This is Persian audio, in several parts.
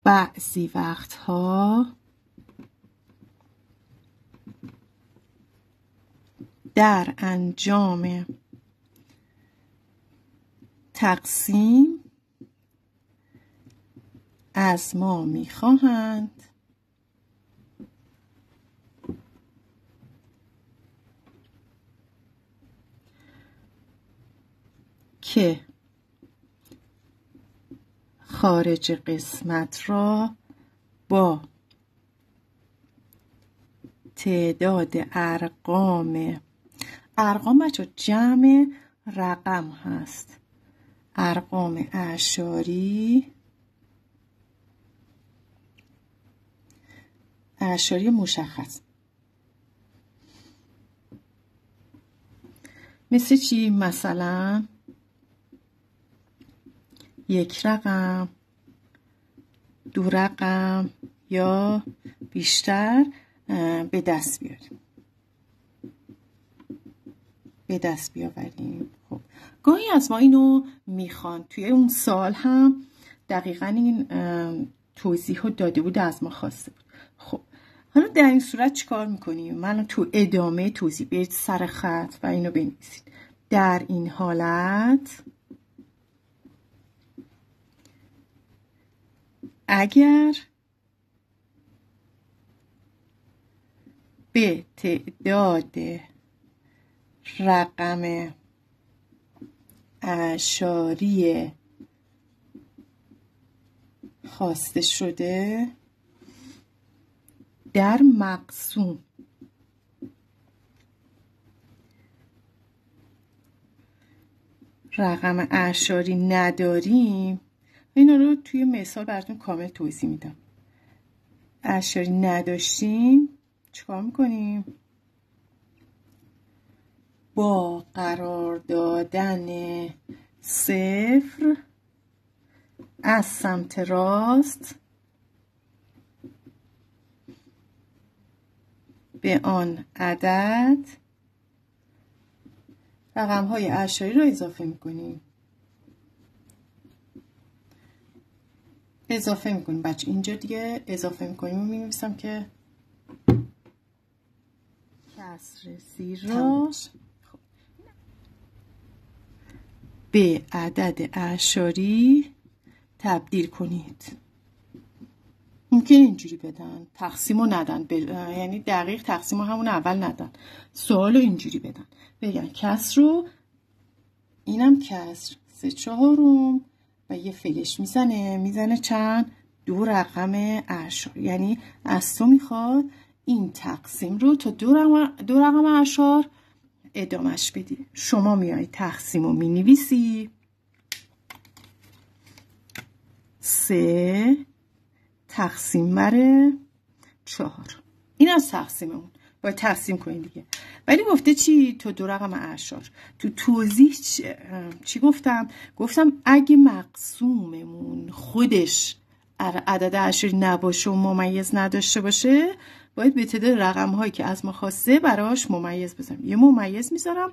بعضی وقتها در انجام تقسیم از ما می‌خواهند که خارج قسمت را با تعداد ارقام بچه جمع رقم هست، ارقام اعشاری مشخص. مثل چی؟ مثلا یک رقم، دو رقم یا بیشتر به دست بیاوریم. خب گاهی از ما اینو میخوان، توی اون سال هم دقیقا این توضیح رو داده بود، از ما خواسته بود. خب حالا در این صورت چیکار میکنیم؟ من تو ادامه توضیح برید سر خط و اینو بنویسید. در این حالت اگر به تعداد رقم اعشاری خواسته شده در مقسوم رقم اعشاری نداریم، اینا رو توی مثال براتون کامل توضیح میدم. اعشاری نداشتیم چیکار میکنیم؟ با قرار دادن صفر از سمت راست به آن عدد رقم‌های اعشاری رو اضافه میکنیم. بچه اینجا دیگه اضافه میکنیم و می‌نویسم که کسر زیر را به عدد اعشاری تبدیل کنید. ممکن اینجوری بدن، تقسیم رو ندن، یعنی دقیق تقسیم رو همون اول ندن، سوال رو اینجوری بدن، بگن کسر رو، اینم کسر 3/4 و یه فلش میزنه چند؟ 2 رقم اعشار. یعنی از تو میخواد این تقسیم رو تا دو رقم اعشار ادامش بدی. شما میای تقسیم رو مینویسی 3 تقسیم بر 4. این از تقسیممون باید تقسیم کنید دیگه. ولی گفته چی؟ تو 2 رقم اعشار. تو توضیح چی گفتم اگه مقسوممون خودش عدد اعشاری نباشه و ممیز نداشته باشه، باید به تعداد رقم هایی که از ما خواسته براش ممیز بذارم. یه ممیز میذارم،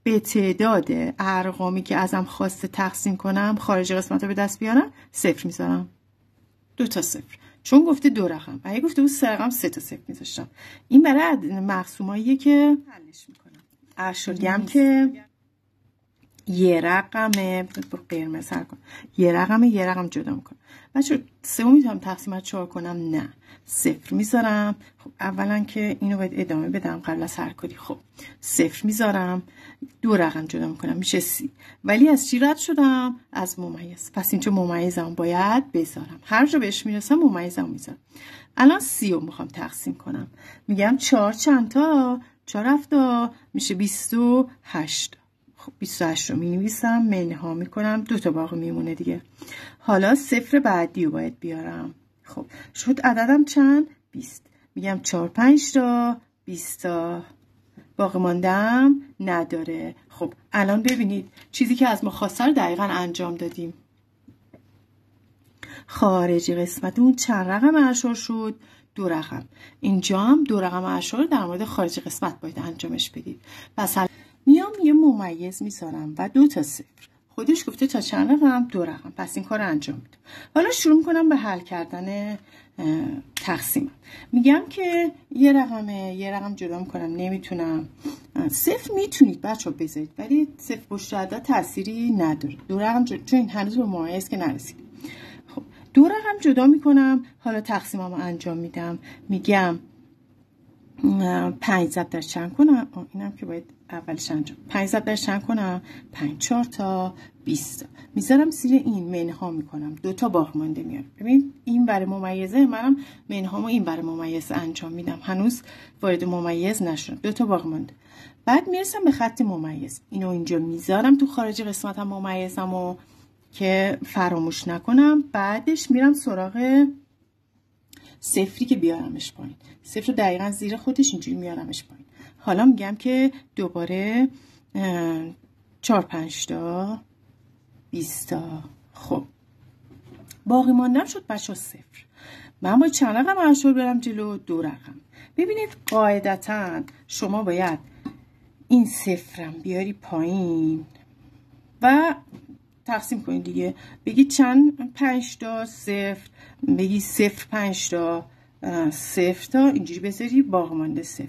به تعداد ارقامی که ازم خواسته تقسیم کنم، خارج قسمت رو به دست بیارم، 0 میذارم. 2 تا 0. چون گفته 2 رقم، اگه گفته بود 3 رقم 3 تا 0 میذاشتم. این برای مقسوماییه که حلش میکنم. اعشاری هم که یه رقمه، برو قرمز سر کن، یه رقم جدا میکنم. بچه 3 میتونم تقسیم بر 4 کنم؟ نه، 0 میذارم. خب اولا که اینو باید ادامه بدم قبل از هر کاری. خب 0 میذارم، 2 رقم جدا میکنم، میشه 30. ولی از چی رد شدم؟ از ممیز. پس اینجا ممیزم باید بذارم، هر جا بهش میرسم ممیزم میذارم. الان 30 رو میخوام تقسیم کنم، میگم 4 چند تا؟ 4 هفتا میشه 28. خب 28 رو می‌نویسم، منها میکنم، 2 تا باقی میمونه دیگه. حالا 0 بعدی رو باید بیارم. خب شد عددم چند؟ 20. میگم 4 5 تا 20 تا، باقی ماندم نداره. خب الان ببینید چیزی که از ما خواسته رو دقیقاً انجام دادیم. خارج قسمت اون چند رقم اعشار شد؟ 2 رقم. اینجا هم 2 رقم اعشار در مورد خارج قسمت باید انجامش بدید. پس میام یه ممیز میذارم و 2 تا 0. خودش گفته تا چند رقم؟ 2 رقم. پس این کار رو انجام میدم. حالا شروع میکنم به حل کردن تقسیم. میگم که یه رقم جدا میکنم، نمیتونم. 0 میتونید بچه‌ها بذارید ولی 0 پشت عدد تأثیری نداره. 2 رقم چون این هنوز به ممیز که نرسید. خب 2 رقم جدا میکنم. حالا تقسیممو انجام میدم. میگم 5 ضرب در چند کنم؟ اینم که باید اولش انجام. 5 ضرب در چند کنم؟ 5 4 تا 20. میذارم زیر این منها میکنم. 2 تا باقی مانده میارم. ببین این برای ممیزه، منم منهامو این برای ممیز انجام میدم. هنوز وارد ممیز نشدم. 2 تا باقی مانده. بعد میرسم به خط ممیز. اینو اینجا میذارم تو خارج قسمتم ممیزمو که فراموش نکنم. بعدش میرم سراغ صفری که بیارمش پایین. صفر رو دقیقا زیر خودش اینجوری میارمش پایین. حالا میگم که دوباره 4 5 تا 20 تا. خب باقی ماندم شد بچه 0. من با چند رقم اعشار برم جلو؟ 2 رقم. ببینید قاعدتا شما باید این صفرم بیاری پایین و تقسیم کنید دیگه. بگید چند 5 تا 0، بگی 0 5 تا 0 تا اینجوری بذاری باقی مانده 0.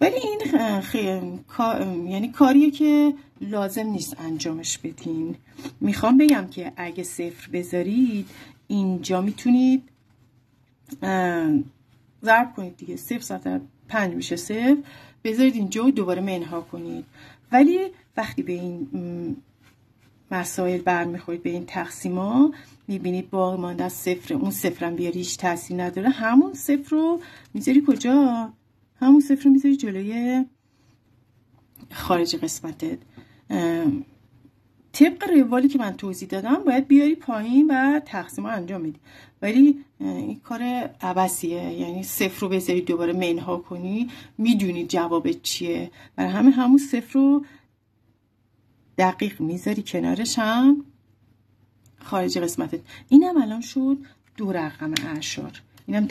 ولی این یعنی کاریه که لازم نیست انجامش بدین. میخوام بگم که اگه 0 بذارید اینجا میتونید ضرب کنید دیگه. 0 ضرب 5 میشه 0. بذارید اینجا و دوباره منها کنید. ولی وقتی به این مسائل برمیخورید، به این تقسیما، میبینید باقی مانده از 0. اون 0 هم بیاری هیچ تاثیر نداره. همون 0 رو میذاری کجا؟ همون 0 رو میذاری جلوی خارج قسمتت. طبق روالی که من توضیح دادم باید بیاری پایین و تقسیم رو انجام میدی. ولی این کار عبثیه. یعنی 0 رو بذاری دوباره منها کنی، میدونی جوابت چیه. برای همون 0 رو دقیق میذاری کنارش هم خارج قسمتت. اینم الان شد 2 رقم اعشار. اینم